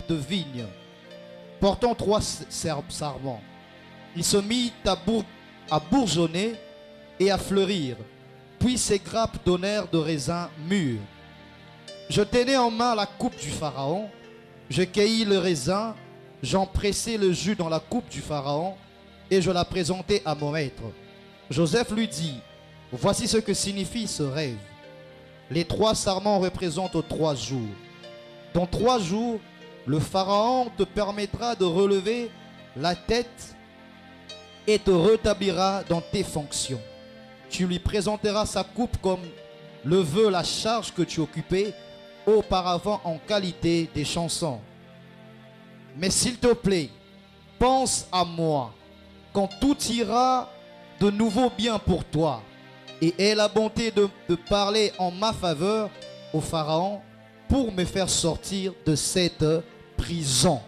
de vigne, portant 3 sarments. Il se mit à bourgeonner et à fleurir. Puis ses grappes donnèrent de raisins mûrs. Je tenais en main la coupe du Pharaon. Je cueillis le raisin. J'en pressai le jus dans la coupe du Pharaon et je la présentai à mon maître. Joseph lui dit, voici ce que signifie ce rêve. Les 3 sarments représentent 3 jours. Dans 3 jours, le Pharaon te permettra de relever la tête et te rétablira dans tes fonctions. Tu lui présenteras sa coupe comme le veut la charge que tu occupais auparavant en qualité des chansons. Mais s'il te plaît, pense à moi quand tout ira de nouveau bien pour toi et aie la bonté de parler en ma faveur au Pharaon pour me faire sortir de cette prison.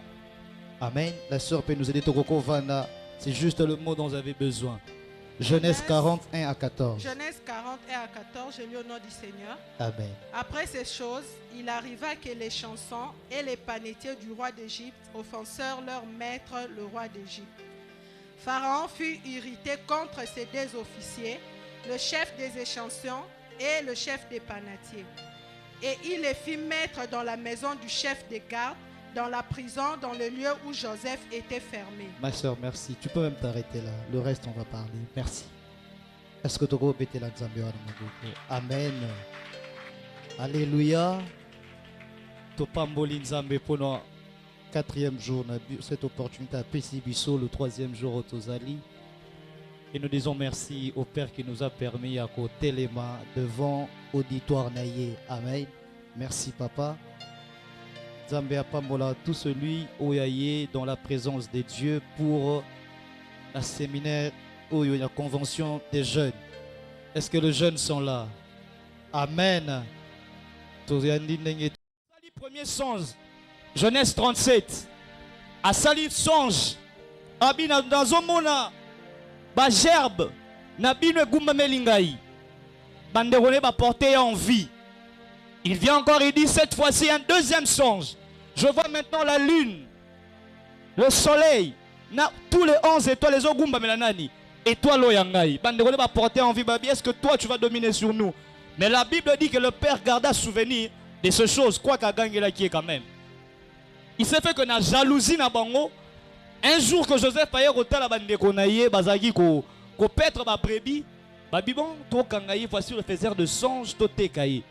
Amen. La sœur peut nous aider, Tokoko Vana. C'est juste le mot dont vous avez besoin. Genèse 41 à 14. Genèse 41 à 14, je lis au nom du Seigneur. Amen. Après ces choses, il arriva que les chansons et les panetiers du roi d'Égypte offensèrent leur maître, le roi d'Égypte. Pharaon fut irrité contre ses 2 officiers, le chef des échansons et le chef des panetiers. Et il les fit mettre dans la maison du chef des gardes, dans la prison, dans le lieu où Joseph était fermé. Ma soeur, merci. Tu peux même t'arrêter là. Le reste, on va parler. Merci. Est-ce que tu peux répéter la Zambia? Amen. Alléluia. Topamboli Nzambe pour le 4e jour. Cette opportunité à Pessibiso, le 3e jour au Tozali. Et nous disons merci au Père qui nous a permis à côté les mains devant auditoire naïe. Amen. Merci, Papa. Zambé Apambola, tout celui où il est dans la présence de Dieu pour la séminaire où il y a la convention des jeunes. Est-ce que les jeunes sont là? Amen. Premier songe, Genèse 37. À Salif songe, Abina dans un mona, ba gerbe, Nabine Gumba Melingaï, Banderone va porter en vie. Il vient encore, il dit cette fois-ci un 2e songe. Je vois maintenant la lune, le soleil, tous les 11 étoiles, les Ogumba Melanani, étoiles Oyangaï. Banderole va porter en vie, Babi. Est-ce que toi tu vas dominer sur nous? Mais la Bible dit que le Père garda souvenir de ces choses, quoi qu'a gagné là qui est quand même. Il s'est fait que la jalousie na bango. Un jour que Joseph a été la bande konaye, bazagi ko pètre ba brebis, Babi bon, to kangaye, voici le faiseur de songe, to te kaye.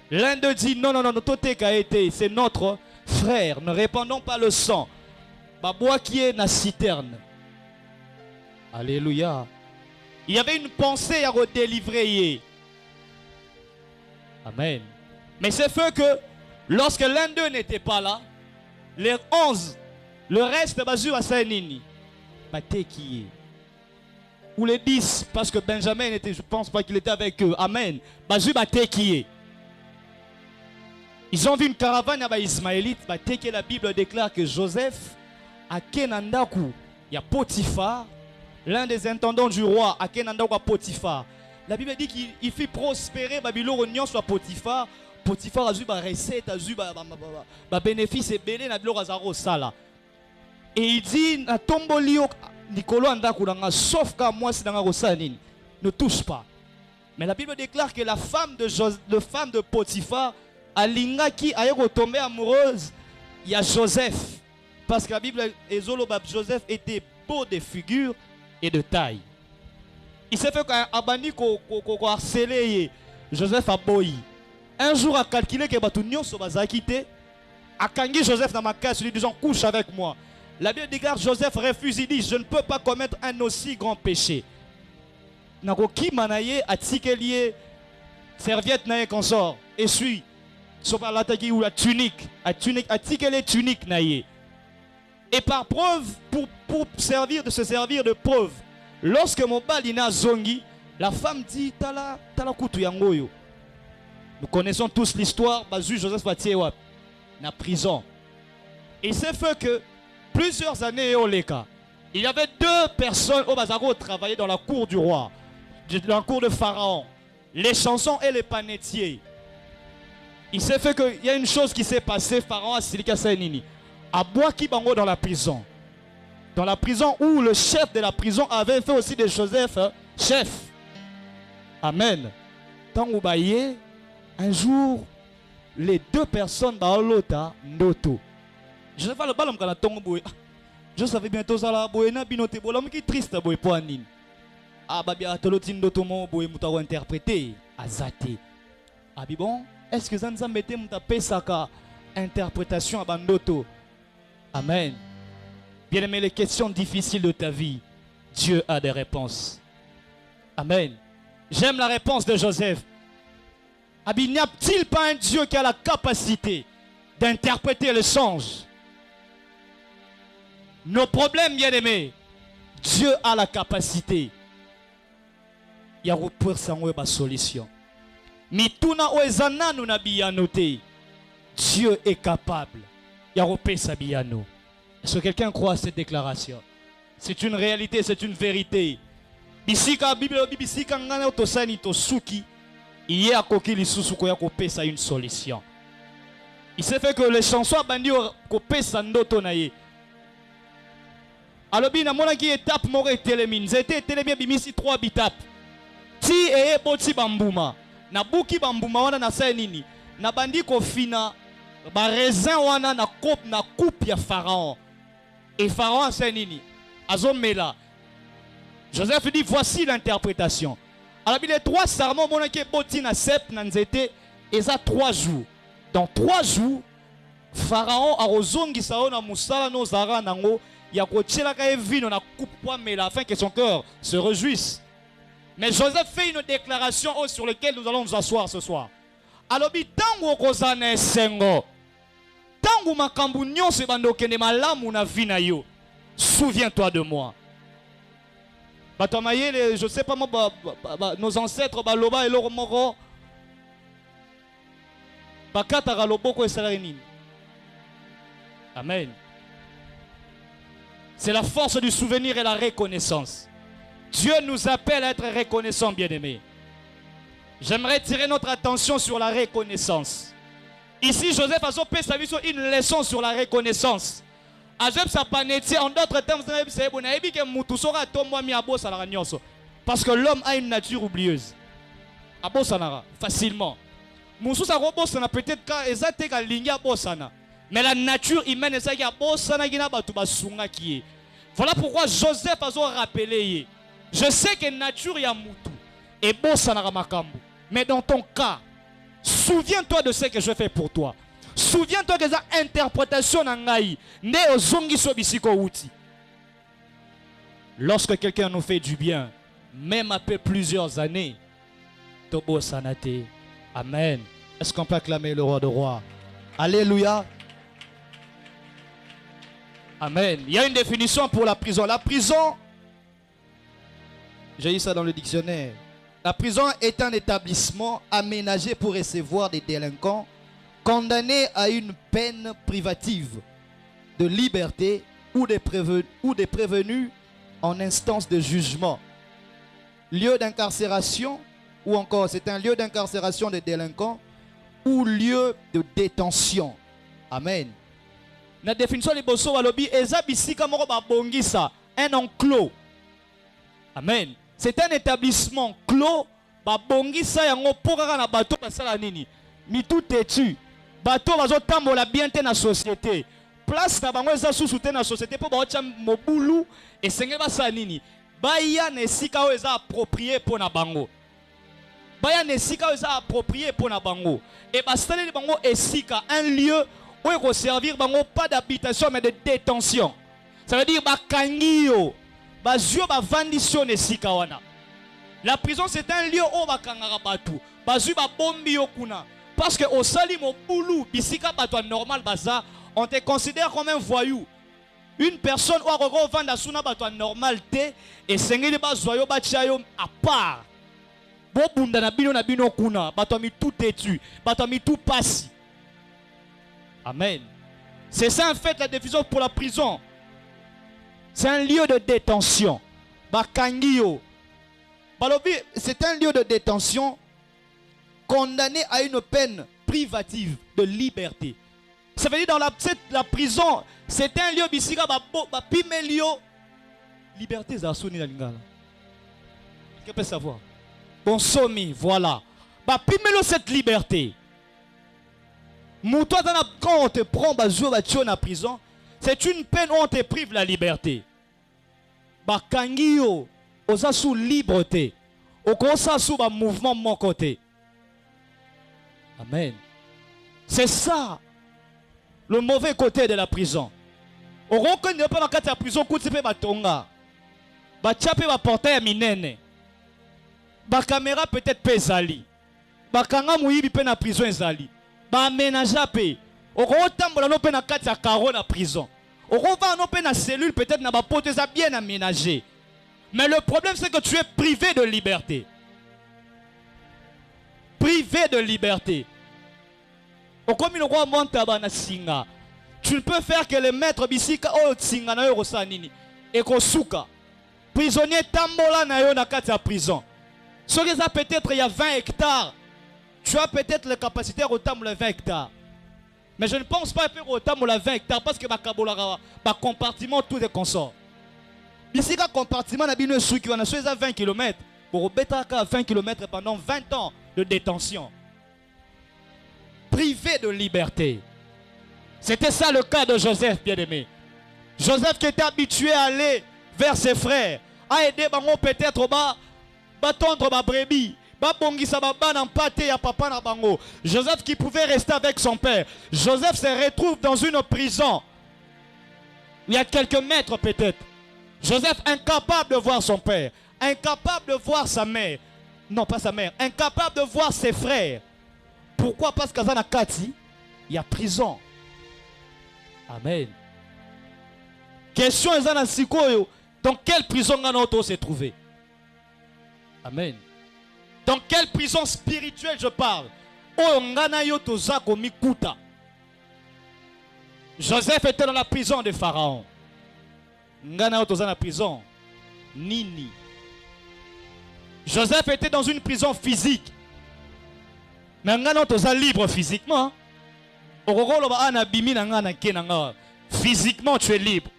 L'un d'eux dit non, non, non, c'est notre frère, ne répandons pas le sang. Babois qui est na citerne. Alléluia. Il y avait une pensée à redélivrer. Amen. Mais c'est fait que lorsque l'un d'eux n'était pas là, les 11, le reste, Bazou à Sainini, qui est. Ou les 10, parce que Benjamin était, je ne pense pas qu'il était avec eux. Amen. Bazou qui est. Ils ont vu une caravane à Ismaélite, la Bible déclare que Joseph, à Kenandaku, il y a Potiphar, l'un des intendants du roi, à Kenandaku à Potiphar. La Bible dit qu'il fit prospérer Babylone sur Potiphar. Potiphar a eu des recettes, a eu des bénéfices et belé na bilo azaro sala. Et il dit na tombolio Nicolo Andaku sauf qu'à moi c'est dans Rosanine. Ne touche pas. Mais la Bible déclare que la femme de Potiphar Alinga qui a retombé amoureuse, il y a Joseph. Parce que la Bible, Joseph était beau de figure et de taille. Il s'est fait qu'un abani ko harcelé Joseph a boyi. Un jour a calculé que Batunio soba quitté. A kangi Joseph dans ma case, lui disant couche avec moi. La Bible dit que Joseph refuse, il dit je ne peux pas commettre un aussi grand péché. Nako ki manaye a tikelié serviette naye consort. Essuie. Sopa l'attaque ou la tunique. A tikelié tunique naye. Et par preuve, pour se servir de preuve, lorsque mon balina zongi, la femme dit tala kutu yangoyo. Nous connaissons tous l'histoire, Bazu Joseph Batiewa, na prison. Et c'est fait que plusieurs années au Leka, il y avait 2 personnes au Bazaro travaillaient dans la cour du roi, dans la cour de Pharaon, les chansons et les panetiers. Il s'est fait qu'il y a une chose qui s'est passée, Pharaon a silika sainini. Abouaki bango dans la prison. Dans la prison où le chef de la prison avait fait aussi de Joseph chef. Amen. Tant ou baye, un jour, les deux personnes dans l'autre ndoto. Je vais le ballon quand la tombe boy. Je savais bientôt ça là boy na binote bolam qui triste boy pour anin. Ah babia tolotin ndoto mo boy muta interpréter azate. Ah bon, est-ce que ça nous a metté muta pesaka interprétation à bandoto? Amen. Bien aimé, les questions difficiles de ta vie, Dieu a des réponses. Amen. J'aime la réponse de Joseph. N'y a-t-il pas un Dieu qui a la capacité d'interpréter les songes? Nos problèmes, bien aimés, Dieu a la capacité. Il y a une solution. Mais tout Dieu est capable. Il y a une est-ce que quelqu'un croit à cette déclaration? C'est une réalité, c'est une vérité. Ici, quand la Bible dit que il y a une solution. Il s'est fait que les chansons bandi kopé sandoto naye. Alors bien na qui étape more télémine. C'était télémine bimisi 3 bitap. Ti eye boti bambuma. Na buki bambuma wana na sa nini. Na bandi ko fina ba raisin wana na coupe ya Pharaon. Et Pharaon a sa nini. Azomela. Joseph dit voici l'interprétation. Alors les 3 sarments mon qui boti na sep na nzete et ça 3 jours. Dans 3 jours, Pharaon a rozongi sao na musala no zara nango ya kotiela ka vino na coupe poa mais afin que son cœur se réjouisse. Mais Joseph fait une déclaration sur laquelle nous allons nous asseoir ce soir. Alors tango kozana sengo. Tango makambu nyonso bando kende malamu na vie na yo. Souviens-toi de moi. Je ne sais pas moi, nos ancêtres baloba et leur moro. Amen. C'est la force du souvenir et la reconnaissance. Dieu nous appelle à être reconnaissants, bien-aimés. J'aimerais tirer notre attention sur la reconnaissance. Ici, Joseph a fait sa vie sur une leçon sur la reconnaissance. En d'autres termes, parce que l'homme a une nature oublieuse. Facilement. Peut-être mais la nature humaine est voilà pourquoi Joseph a rappelé. Je sais que la nature est moutou et mais dans ton cas, souviens-toi de ce que je fais pour toi. Souviens-toi que cette interprétation lorsque quelqu'un nous fait du bien, même après plusieurs années, Tobo Sanate. Amen. Est-ce qu'on peut acclamer le roi de rois? Alléluia. Amen. Il y a une définition pour la prison. La prison, j'ai eu ça dans le dictionnaire. La prison est un établissement aménagé pour recevoir des délinquants condamnés à une peine privative de liberté ou des prévenus en instance de jugement. Lieu d'incarcération ou encore c'est un lieu d'incarcération des délinquants ou lieu de détention. Amen. La définition de Bosso Walobi un enclos. Amen. C'est un établissement clos. Babongisa yango pourra na bateau basala nini. Mi tout têtu. Bateau bazo tambola bien te na société. Place na bango eza sous na société pour ba mobulu et senge basala nini. Baya nesika o eza approprié pour na bango. Baya nesika o eza approprié pour na bango. Et basala bango esika un lieu où il faut servir bango pas d'habitation mais de détention. Ça veut dire bakangio. Bazio ba vandition esika wana. La prison c'est un lieu où bakangara batu. Bazio ba bombi yokuna. Parce que au sali mo boulou bisika bato normal baza, on te considère comme un voyou. Une personne ou a vendre suna bato normalité et sengeli ba zoyo ba chayo à part. Bo bunda na bino kuna, bato mi tout têtu, bato mi tout passe. Amen. C'est ça en fait la définition pour la prison. C'est un lieu de détention. Bakangio. C'est un lieu de détention condamné à une peine privative de liberté. Ça veut dire dans la prison, c'était un lieu bisika ba pimelio. Liberté za soni na lingala. Qui peut savoir? Bon somi, voilà. Ba pimelio cette liberté. Moutoua quand on te prend ba zo ba tio na prison, c'est une peine où on te prive la liberté. Ba kangio oza sous liberté. Okosa sous ba mouvement mon côté. Amen. C'est ça le mauvais côté de la prison. On reconnaît pas dans la prison kuti pe batonga. Ba tchape ba portail minene. Ba caméra peut-être pesali. Ba kanga muyibi pe na prison ezali. Ba aménager pe. On retambola no pe na kati ya caro na prison. On va no pe na cellule peut-être na ba porte ça bien aménagé. Mais le problème c'est que tu es privé de liberté. Privé de liberté. Tu ne peux faire que le maître bisika o tsinga na yo rosanini et kosuka. Prisonnier tambola na yo na kati ya prison. Ce que ça peut-être il y a 20 hectares. Tu as peut-être la capacité à retambola 20 hectares. Mais je ne pense pas faire retambola 20 hectares parce que ba compartiment tout est consort. Bisika compartiment na bino suki wana so 20 km pour betaka 20 km pendant 20 ans de détention. Privé de liberté. C'était ça le cas de Joseph, bien-aimé. Joseph qui était habitué à aller vers ses frères, à aider bango peut-être ba tondre ba brebis, ba bongisa ba ban en pâté à papa na bango. Joseph qui pouvait rester avec son père. Joseph se retrouve dans une prison. Il y a quelques mètres peut-être. Joseph incapable de voir son père, incapable de voir sa mère. Non, pas sa mère, incapable de voir ses frères. Pourquoi? Parce qu'à Zanakati, il y a prison. Amen. Question est dans quelle prison Ganoto s'est trouvé? Amen. Dans quelle prison spirituelle je parle? Joseph était dans la prison de Pharaon. Ngana dans la prison. Nini. Joseph était dans une prison physique. Mais ngana toza libre physiquement. Physiquement tu es libre.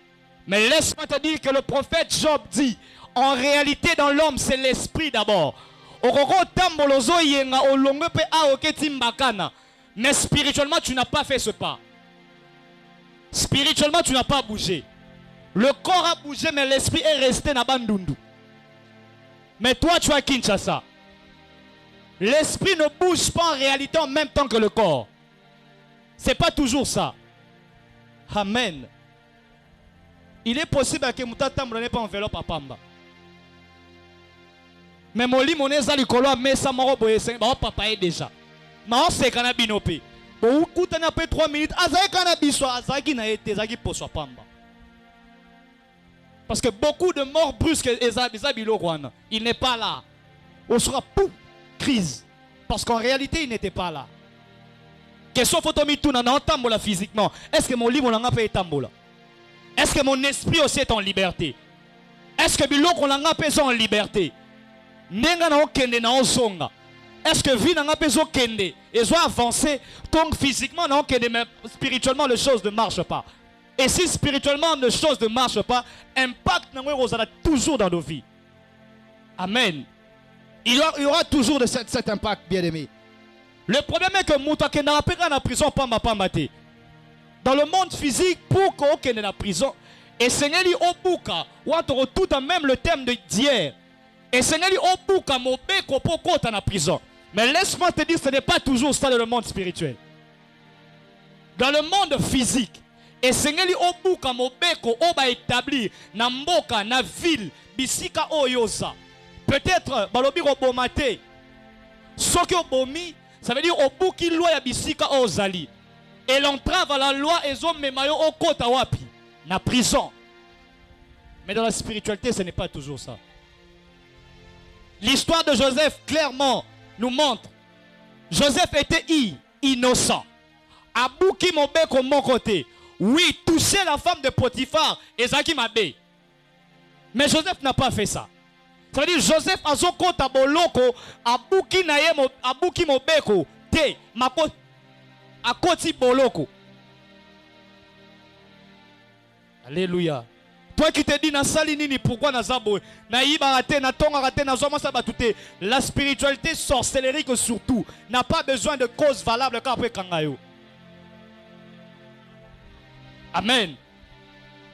Mais laisse-moi te dire que le prophète Job dit, en réalité dans l'homme c'est l'esprit d'abord. Mais spirituellement tu n'as pas fait ce pas. Spirituellement tu n'as pas bougé. Le corps a bougé mais l'esprit est resté na bandundu. Mais toi tu as Kinshasa. L'esprit ne bouge pas en réalité en même temps que le corps. C'est pas toujours ça. Amen. Il est possible que Moutatam ne pas enveloppe à Pamba. Mais mon lit, mon ezali kolo mais ça m'a boyé papa est déjà. Mais on sait qu'on a binopé. Au coup t'en après 3 minutes, azaki cannabis azaki na été azaki pour soi Pamba. Parce que beaucoup de morts brusques il n'est pas là. On sera pouf, crise. Parce qu'en réalité, il n'était pas là. Question photomi tout nan tambola physiquement. Est-ce que mon livre n'a pas été tambola? Est-ce que mon esprit aussi est en liberté? Est-ce que biloko on n'a pas en liberté? Nenga na okende na osonga. Est-ce que vie n'a pas okende? Et soit avancé, donc physiquement na okende, mais spirituellement les choses ne marchent pas. Et si spirituellement les choses ne marchent pas, impact n'a toujours dans nos vies. Amen. Il y aura toujours de cet impact, bien-aimé. Le problème est que Moutake n'a pas dans la prison, dans le monde physique, pour qu'on ait dans la prison, et Seigneur au bouka, ou entre tout en même le thème d'hier, et Seigneur au bouka, mon béco, pour qu'on dans la prison. Mais laisse-moi te dire, ce n'est pas toujours ça dans le monde spirituel. Dans le monde physique, et Seigneur au bouka, mon béco, on va établir, na mboka, na ville, bisika oyosa. Peut-être, balobi robomate, soki obomi, ça veut dire au bout qu'il loi ya bisika ozali. Et l'entrave à la loi et zom memayo au kota wapi, na prison. Mais dans la spiritualité, ce n'est pas toujours ça. L'histoire de Joseph clairement nous montre. Joseph était innocent. Abouki Mobek au mon côté. Oui, toucher la femme de Potiphar et Zaki Mabé. Mais Joseph n'a pas fait ça. Ça veut dire Joseph a son compte à Boloko, Abouki Mobeko, Te, Mako, à Koti Boloko. Alléluia. Toi qui te dis na salinini pourquoi na zabo na iba raté na tonga raté na zoma ça batouté. La spiritualité sorcellerique surtout n'a pas besoin de cause valable quand après kangayo. Amen.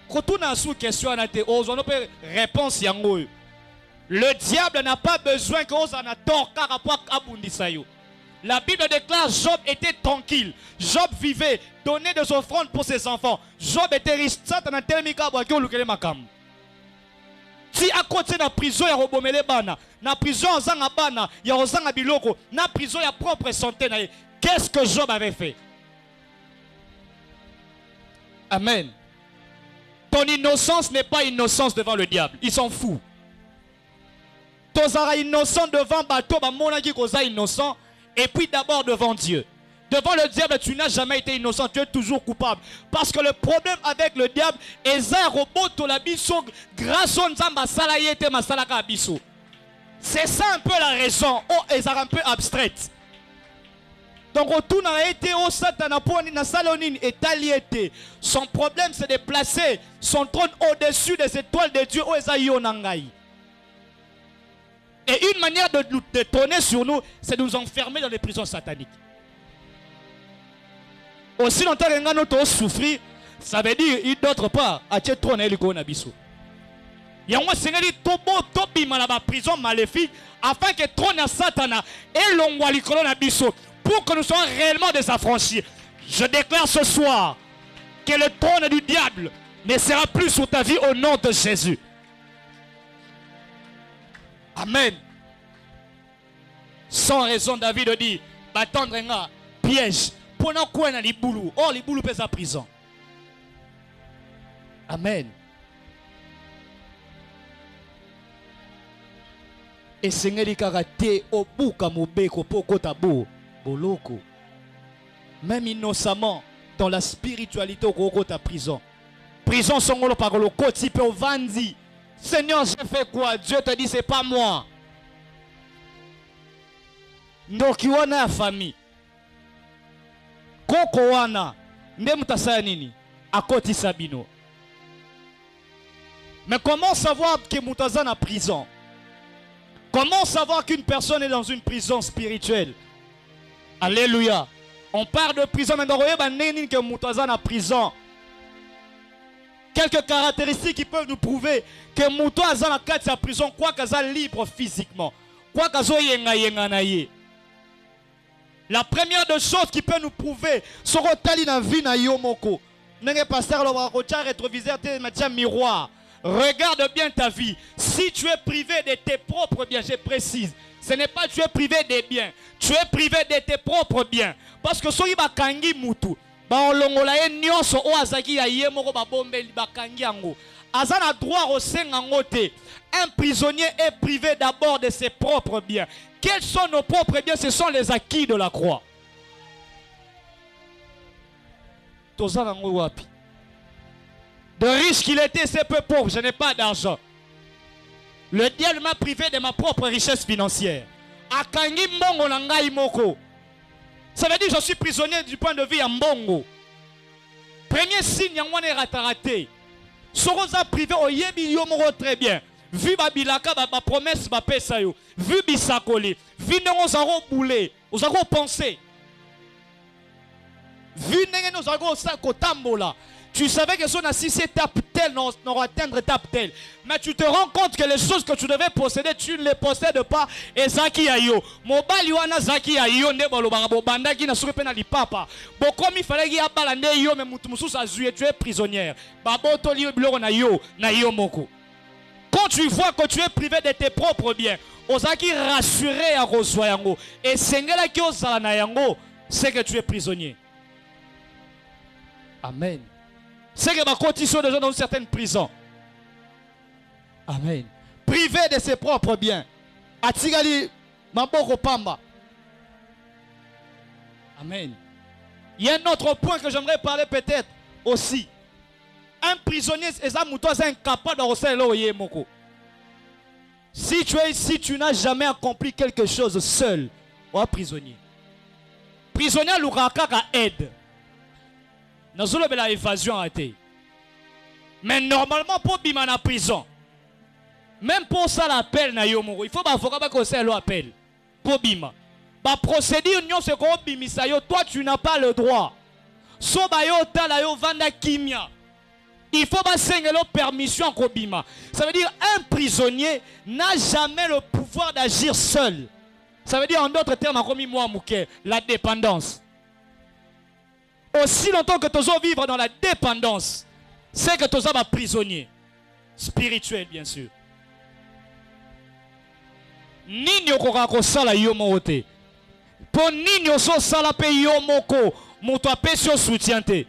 Quand on a sous question on a été on peut réponse yango. Le diable n'a pas besoin qu'on en a tort car rapport à bundisayo. La Bible déclare Job était tranquille. Job vivait, donnait des offrandes pour ses enfants. Job était riche. Satan a tellement makam. Si à côté de la prison, il y a robomele bana. Na prison, il y a bana. Il y a biloko. Na prison, il y a propre santé. Qu'est-ce que Job avait fait? Amen. Ton innocence n'est pas innocence devant le diable. Il s'en fout. Ton zara innocent devant bateau, ba monaki koza innocent. Et puis d'abord devant Dieu. Devant le diable, tu n'as jamais été innocent, tu es toujours coupable. Parce que le problème avec le diable, c'est ça un peu la raison. Oh, ils sont un peu abstraite. Donc, autour n'a été au Satan na salonine et taliété. Son problème, c'est de placer son trône au-dessus des étoiles de Dieu. Et une manière de trôner sur nous, c'est de nous enfermer dans les prisons sataniques. Aussi longtemps que nous avons souffert, ça veut dire d'autre part, à ce trône, il y a un bisou. Il y a un Seigneur qui a la prison maléfique afin que le trône à Satan et l'ongwa l'icône bisou pour que nous soyons réellement désaffranchis. Je déclare ce soir que le trône du diable ne sera plus sur ta vie au nom de Jésus. Amen. Sans raison, David dit, attendre un piège. Pendant quoi on a les boulous? Or, les boulous pèsent à prison. Amen. Et Seigneur, il a raté au bout comme au bec, au poko tabo, boloko. Même innocemment, dans la spiritualité, au gros ta prison. Prison, son gros par le côté, au vandi. Seigneur, j'ai fait quoi? Dieu te dit, c'est pas moi. Donc, il y a une famille. Koko wana, ndemutasa nini? Akoti sabino. Mais comment savoir que Moutaza est en prison? Comment savoir qu'une personne est dans une prison spirituelle? Alléluia. On parle de prison, mais que Moutaza est en prison. Quelques caractéristiques qui peuvent nous prouver que Mouto a dans la prison, quoi qu'il soit libre physiquement, quoi qu'il soit yenga na ye. La première des choses qui peut nous prouver, c'est que dans la vie na yomoko. N'est pas pasteur le rétroviseur miroir. Regarde bien ta vie. Si tu es privé de tes propres biens, je précise, ce n'est pas tu es privé des biens, tu es privé de tes propres biens. Parce que si tu kangi mutu, un prisonnier est privé d'abord de ses propres biens. Quels sont nos propres biens? Ce sont les acquis de la croix. De riche qu'il était, c'est peu pauvre, je n'ai pas d'argent. Le diable m'a privé de ma propre richesse financière. Ça veut dire que je suis prisonnier du point de vue en bongo. Premier signe, on est raté. Soroza privé au yebi yomoro très bien. Vu babilaka ba promesse ba pesa yo. Vu bisakoli. Vu nengo zaro boulé. Ozaro penser. Vu nengo zaro sako tambola. Tu savais que son assisté tape tel, n'aura atteindre tape tel. Mais tu te rends compte que les choses que tu devais posséder, tu ne les possèdes pas. Et Zaki Ayo. Mobali wana Zaki Ayo, ne bolo barabo banda qui n'a souri pena li papa. Bon, comme il fallait qu'il y a balande yo, mais mutumoussous a zué, tu es prisonnière. Babo toli bilo na yo moko. Quand tu vois que tu es privé de tes propres biens, Ozaki rassuré à Rosoyango. Et Sengela ki ozala na yango, c'est que tu es prisonnier. Amen. C'est que ma condition de gens dans certaines prisons. Amen. Privé de ses propres biens. Atigali Maboko Pamba. Amen. Il y a un autre point que j'aimerais parler peut-être aussi. Un prisonnier est incapable de recevoir moko. Si tu es ici, tu n'as jamais accompli quelque chose seul. Ou prisonnier. Prisonnier l'ouraka aide. Nous avons la évasion arrêtée. Mais normalement, pour bima na prison, même pour ça l'appel na yo moro, il faut avocat que c'est l'appel pour bima. Ba procédure nyon se ko bimisa yo, toi tu n'as pas le droit. So ba yo tala yo vanda kimia. Il faut la permission ko bima. Ça veut dire un prisonnier n'a jamais le pouvoir d'agir seul. Ça veut dire en d'autres termes, la dépendance. Aussi longtemps que tu vas vivre dans la dépendance, c'est que tu vas prisonnier. Spirituel, bien sûr. Nini okoko sala yo mote. Pour nini oso sala pe yo moko, moto apesio soutien te.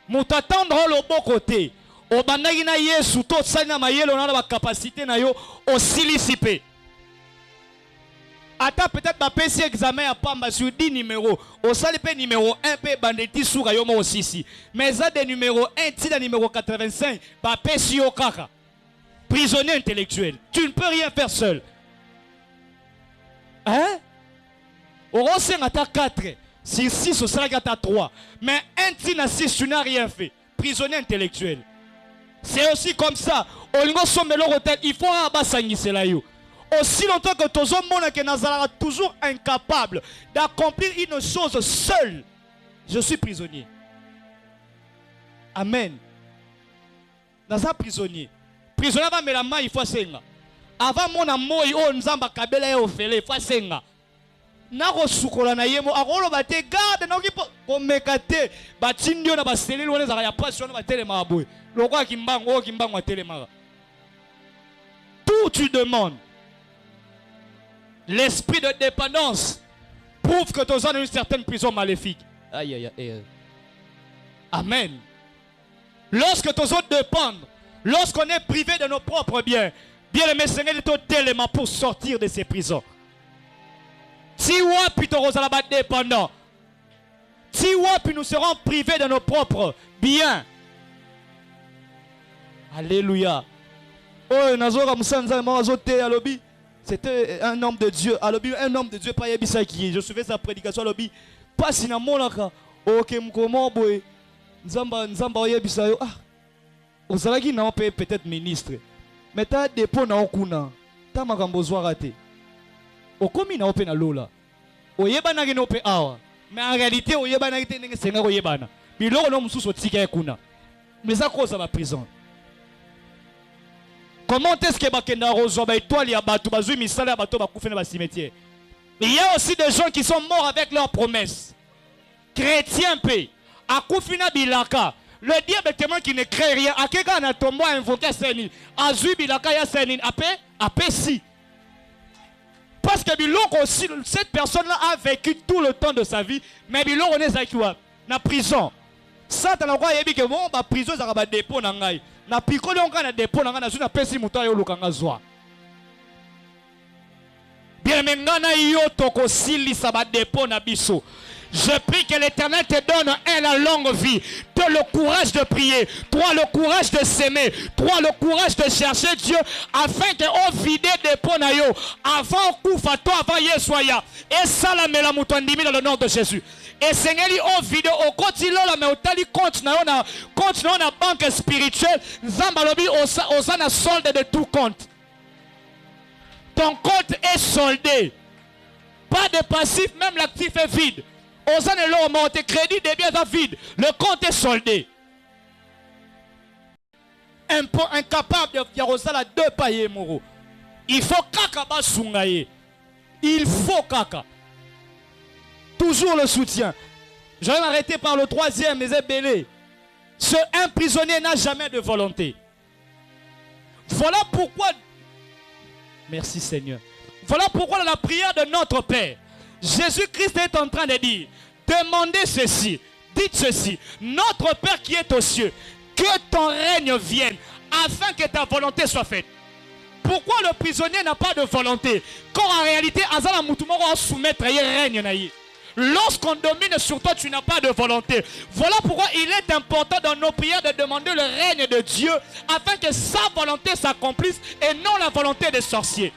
Moto attendre le bon côté. O bandaki na Yesu to sali na mayelo na ba capacité na yo osilisipe. Ata peut-être ba pesi examen à pamba sur 10 numéros. Au salipe numéro 1 pe bandeti soura yo mo osisi. Mais ça de numéro 1 ti da numéro 85 ba pesi yo kaka. Prisonnier intellectuel. Tu ne peux rien faire seul. Hein? Au rossin ata 4. Sur 6 au salaire ata 3. Mais un ti na 6 tu n'as rien fait. Prisonnier intellectuel. C'est aussi comme ça. Il faut abassangisela yo. Aussi longtemps que tous les monde que Nazara toujours incapable d'accomplir une chose seul, je suis prisonnier. Amen. Nazara prisonnier. Prisonnier va me la main il faut senga. Avant mon amour on nzamba kabela yo fele il faut senga. Na ko sukola na yemo akolo bate garde na ko komekate batindio na baseleli wana za ya passion na batelema boy. Lokwa kimbango kimbango atelema. Tout tu demandes. L'esprit de dépendance prouve que tu es dans une certaine prison maléfique. Aïe, aïe, aïe. Amen. Lorsque tu autres dépendent, lorsqu'on est privé de nos propres biens, bien le Seigneur est au tellement pour sortir de ces prisons. Si wapi tu es dépendant, si wapi nous serons privés de nos propres biens. Alléluia. Oh, Nazora Moussanza, Mazote, Alobi. C'était un homme de Dieu. Un homme de Dieu, pas Yabisaki. Je suivais sa prédication. Pas si na monaka. Ok, comment boy. Nzamba Yabisayo. Ah. Ozalaki na peut-être ministre. Mais t'as dépôt na okuna. T'as magambozoa raté. Okomi na ope na lola. Oyebana ki na ope awa. Mais en réalité, oyebana ki te nenge senga oyebana. Biloko no mususu tika ekuna. Mais ça cause la prison. Comment est-ce que bakenda rozo ba étoile ya bato bazui misala ya bato bakufa na ba cimetière? Il y a aussi des gens qui sont morts avec leurs promesses. Chrétiens paix. Akufina bilaka. Le diable témoin qui ne crée rien. Akeka na tombo invoqué Sénine. Azui bilaka ya Sénine. Apé si. Parce que biloko aussi cette personne-là a vécu tout le temps de sa vie, mais biloko ne zakiwa na prison. Ça t'as quoi yebi que bon ba prison za ba dépôt na ngai. Na pikoli onka na dépôt na nga na zuna pesi muto yo lukanga zwa. Bien mengana yo toko sili sa ba dépôt na biso. Je prie que l'Éternel te donne la longue vie, toi le courage de prier, toi le courage de s'aimer, toi le courage de chercher Dieu, afin que on vide dépôt na yo avant kufa toi avant Yesoya. Et ça la mela mutandimi dans le nom de Jésus. Et Seigneur, on vidéo, on continue là, mais on t'a continue na banque spirituelle, Zambalobi, on a solde de tout compte. Ton compte est soldé. Pas de passif, même l'actif est vide. On a le monte crédit des biens vide. Le compte est soldé. Incapable de faire ça deux paillés moro. Il faut kaka basungaye. Il faut kaka. Toujours le soutien. Je vais m'arrêter par le troisième, mais belé. Un prisonnier n'a jamais de volonté. Voilà pourquoi. Merci Seigneur. Voilà pourquoi dans la prière de notre Père, Jésus-Christ est en train de dire, demandez ceci, dites ceci, notre Père qui est aux cieux, que ton règne vienne, afin que ta volonté soit faite. Pourquoi le prisonnier n'a pas de volonté? Quand en réalité, Azala Moutoumoro a soumettre à règne naïe. Lorsqu'on domine sur toi, tu n'as pas de volonté. Voilà pourquoi il est important dans nos prières de demander le règne de Dieu afin que sa volonté s'accomplisse et non la volonté des sorciers.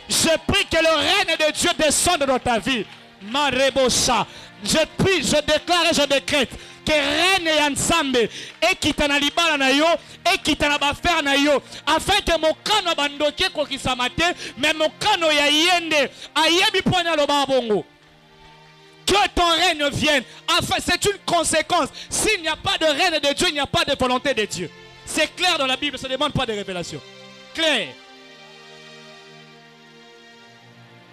Je prie que le règne de Dieu descende dans ta vie. Marebosa. Je prie, je déclare et je décrète que reine et ensemble et qui t'en a libala na yo et qui t'en a baffer na yo afin que mon kano bandoke ko kisamate mais mon kano ya yende ayebi pona lo babongo. Que ton règne vienne. Enfin, c'est une conséquence. S'il n'y a pas de règne de Dieu, il n'y a pas de volonté de Dieu. C'est clair dans la Bible, ça ne demande pas de révélation. Clair.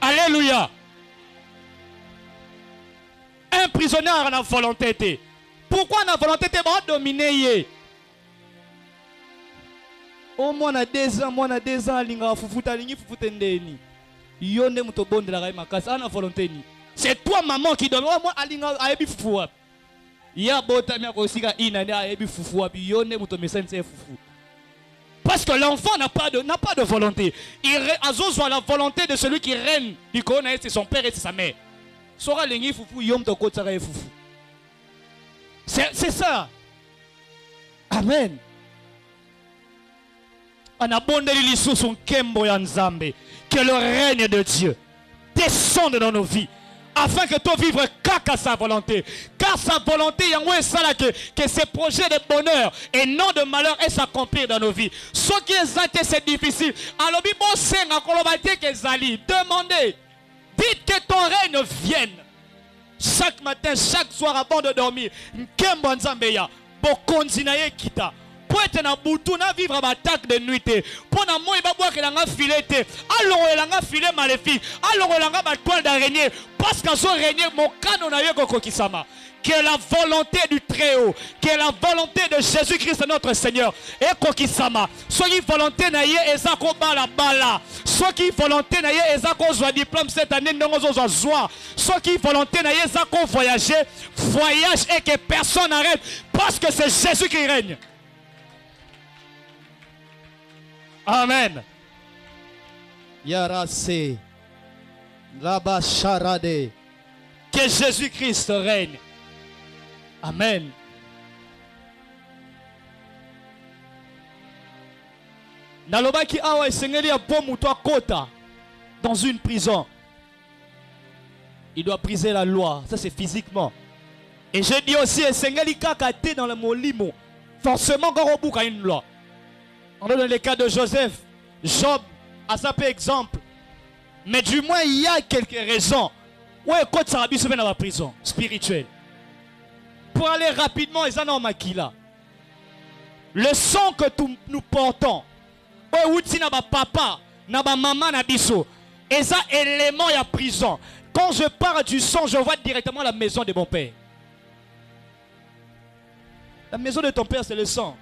Alléluia. Un prisonnier a la volonté. Pourquoi la volonté va dominer? Oh, moi, na 2 ans, linga fufuta lingi fufutendeni. Yonde mutobonde la raima kasa ana volonté ni. C'est toi maman qui donne. Moi alinga ayebi fufu wapi. Ya bota mi akosika inane ayebi fufu wapi. Yonde mutomesa nse fufu. Parce que l'enfant n'a pas de volonté. Azos voit la volonté de celui qui règne. Du coup, c'est son père et c'est sa mère. Sora lingi fufu yom to kotsara fufu. C'est ça. Amen. On a bonne l'issue son kembo ya nzambe. Que le règne de Dieu descende dans nos vies. Afin que tu vivres qu'à sa volonté. Car sa volonté, il y a ça là que ces projets de bonheur et non de malheur et s'accomplir dans nos vies. Ce qui est c'est difficile. Alors, demandez. Dites que ton règne vienne. Chaque matin, chaque soir avant de dormir. Nkembo nzambeya. Bokondinaye kita. Pour être na boutou na vivre à attaque de nuit. Pour na moi ba boire que langa filete. Alors langa filet maléfique. Alors langa ba toile d'araignée. Parce qu'en son régner mon canon na yeko kokisama. Que la volonté du Très-Haut, que la volonté de Jésus-Christ notre Seigneur et kokisama. Soyez volonté na ye ezako bala bala. Soyez volonté na ye ezako joie diplôme cette année ndongo zo joie. Soyez volonté na ye ezako voyager, voyage et que personne n'arrête parce que c'est Jésus qui règne. Amen. Yarase. Laba charade. Que Jésus-Christ règne. Amen. Nalobaki awa esengeli abomu to kota dans une prison. Il doit briser la loi, ça c'est physiquement. Et je dis aussi esengeli kakate dans le molimo. Forcément Gorobouk a une loi. On est dans le cas de Joseph, Job, à ça peut exemple. Mais du moins, il y a quelques raisons. Où est côté Sarabi se met dans la prison spirituelle. Pour aller rapidement, ils en ont maquilla. Le sang que nous portons, où est papa, maman, nabiso, et ça élément à prison. Quand je parle du sang, je vois directement la maison de mon père. La maison de ton père, c'est le sang.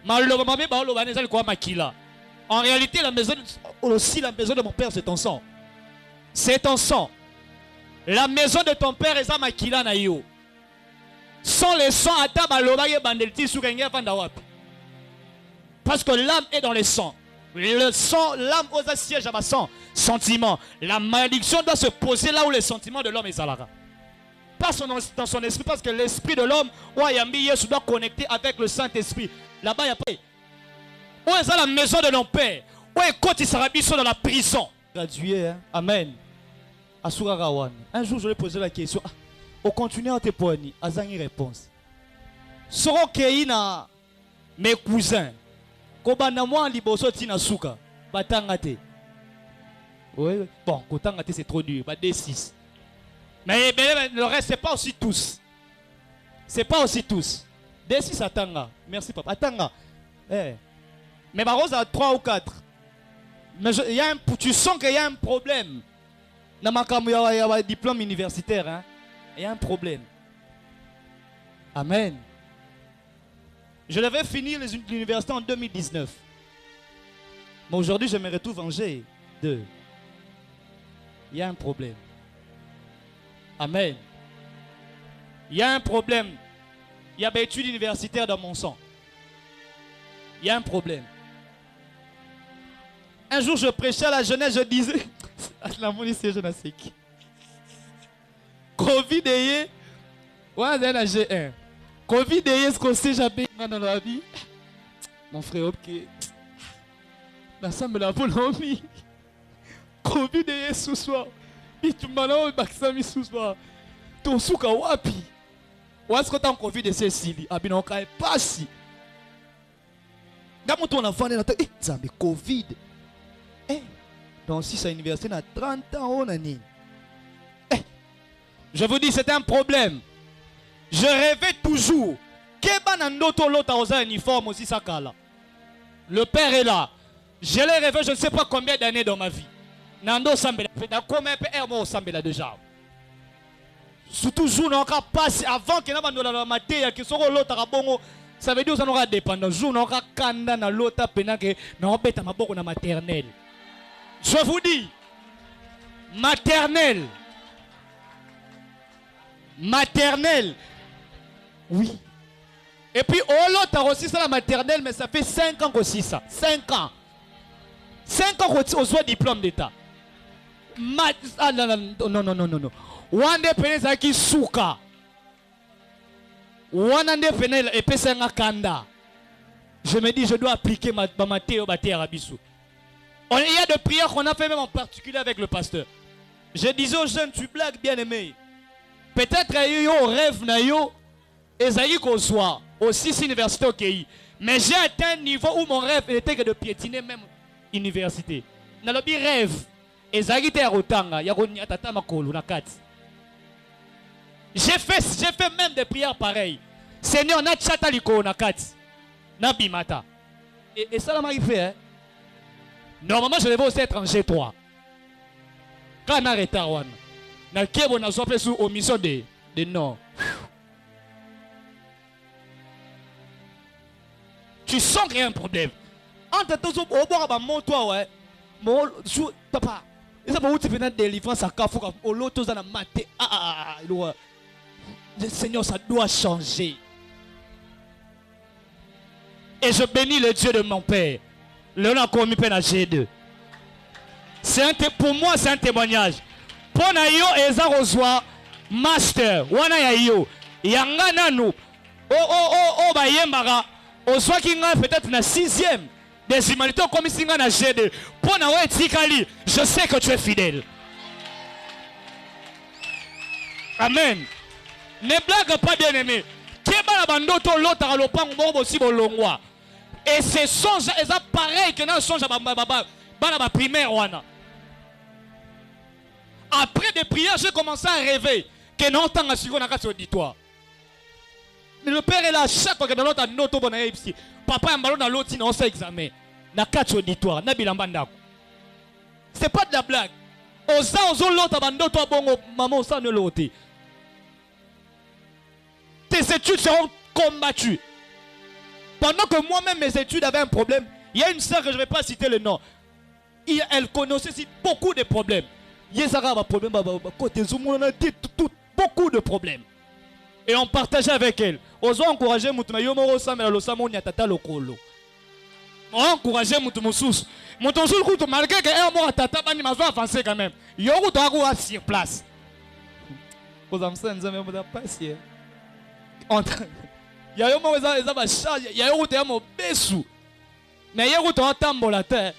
En réalité, la maison de mon père, c'est ton sang. C'est ton sang. La maison de ton père est à Makila Nayo. Sans le sang, parce que l'âme est dans le sang. Le sang, l'âme aux siège à ma sang. Sentiment. La malédiction doit se poser là où le sentiment de l'homme est Zalara. Pas dans son esprit, parce que l'esprit de l'homme, doit connecter avec le Saint-Esprit. Là-bas, il y a pas. Où est la maison de nos pères? Où est Koti Sarabiso dans la prison? Gradué, hein? Amen. Asura. Un jour, je lui ai posé la question. Au continuer à te poigner, à une réponse. Soro Keina, mes cousins, Kobana moi liboso tina suka, batangate. Oui, bon, kotangate c'est trop dur, bah D6. Mais le reste, c'est pas aussi tous. C'est pas aussi tous. D6 atanga. Merci papa. Atanga. Eh. Mais ma rose a 3 ou 4. Mais tu sens qu'il y a un problème. Dans ma il y a un diplôme universitaire. Hein? Il y a un problème. Amen. Je devais finir l'université en 2019. Mais aujourd'hui, j'aimerais tout venger. Il y a un problème. Amen. Il y a un problème. Il y a des études universitaires dans mon sang. Il y a un problème. Un jour, je prêchais à la jeunesse, je disais... La police, je ne sais qui. Covid est... Ouais, c'est la G1. Covid est ce qu'on sait jamais dans la vie. Mon frère, ok. La salle me l'a volé. Covid est ce soir. bitumana bakisa misusu to suka wapi wasko ta covid de cecili abino ka pasi ngamu to na fane na te zambe covid donc si ça université na 30 ans on a nini je vous dis c'était un problème. Je rêvais toujours que banandoto lota osa uniforme aussi sakala. Le père est là. Je l'ai rêvé je ne sais pas combien d'années dans ma vie. Nando sambela. Combien de moi sambela déjà. Surtout jour n'aura passé avant que n'abandonne la matéria que sera l'autre rabongo. Ça veut dire que ça n'aura dépendant. Jour n'aura kanda na l'autre pena que n'aura bête ma boko na maternelle. Je vous dis maternelle. Maternelle. Oui. Et puis l'autre aussi ça la maternelle mais ça fait 5 ans aussi ça. 5 ans. 5 ans au soit diplôme d'état. Ah non. Wande peneza ki suka. Wande penel epesa nga kanda. Je me dis je dois appliquer ma théo baté arabisu. Il y a des prières qu'on a fait même en particulier avec le pasteur. Je disais aux jeunes tu blagues bien aimé. Peut-être yo rêve na yo ezali ko soit aussi université au pays. Mais j'ai atteint un niveau où mon rêve était que de piétiner même université. Na lobi rêve ezali te rotanga ya konya tata makolo na kati. J'ai fait même des prières pareilles. Seigneur, na tchata liko na kati. Na bimata. Et ça m'a fait hein. Normalement je devais aussi être en G3. Quand na retard wana. Na kebo na sope sous omission de non. Tu sens qu'il y a un problème. Entre tous au bord à mon toi ouais. Mon papa. Et ça va où tu venais de délivrance à Kafouka au lot tous en maté. Le Seigneur ça doit changer. Et je bénis le Dieu de mon père. Le nom commis peine à G2. Pour moi c'est un témoignage. Pour na yo eza rozwa master wana ya yo yanga nanu ba yembara ozwa kinga peut-être na 6e des humanités comme singa na G2 pour na we tikali je sais que tu es fidèle. Amen. Ne blague pas bien aimé. Keba la bandoto lota lopango mo bosi bolongwa. Et ce songe eza pareil que na songe ba primaire wana. Après des prières, j'ai commencé à rêver que non tant à suivre dans notre auditoire. Mais le père est là chaque fois que dans notre note bon ici. Papa un ballon dans l'autre non c'est examen. Na quatre auditoire, na bilambanda. C'est pas de la blague. Ozo l'autre bando toi bon maman ça ne l'autre. Tes études seront combattues. Pendant que moi-même mes études avaient un problème, il y a une sœur que je ne vais pas citer le nom. Elle connaissait beaucoup de problèmes. Beaucoup de problèmes. Et on partageait avec elle. Ozo encourager mutu na yomoro samela lo samoni atata lokolo. On encourager mutu mususu. Mutu mususu kutu malgré que elle mo atata bani mazo avancer quand même. Yoku to akuwa sur place. Aux amsa nzame mo da passer. Ya yomo eza ba charge, ya yoku te mo besu. Mais yoku to atambola te.